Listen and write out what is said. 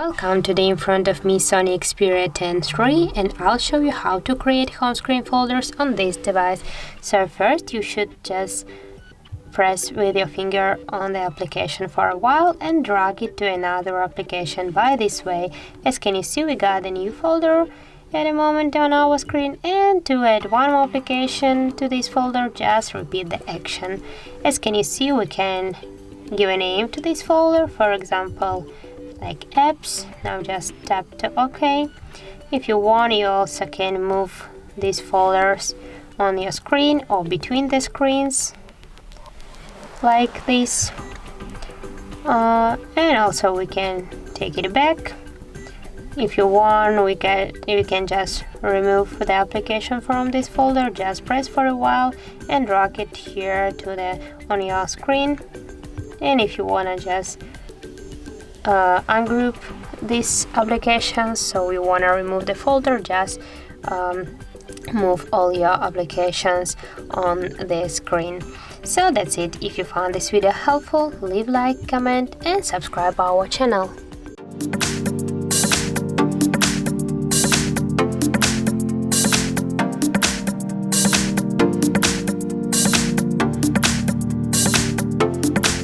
Welcome. Today in front of me Sony Xperia 10 III, and I'll show you how to create home screen folders on this device. So first you should just press with your finger on the application for a while and drag it to another application by this way. As can you see, we got a new folder at the moment on our screen, and to add one more application to this folder, just repeat the action. As can you see, we can give a name to this folder, for example like apps. Now just tap to OK. If you want, you also can move these folders on your screen or between the screens like this, and also we can take it back. If you want, we can just remove the application from this folder. Just press for a while and drag it here to on your screen. And if you want to just ungroup this application, so you want to remove the folder, just move all your applications on the screen. So that's it. If you found this video helpful, leave like, comment and subscribe our channel.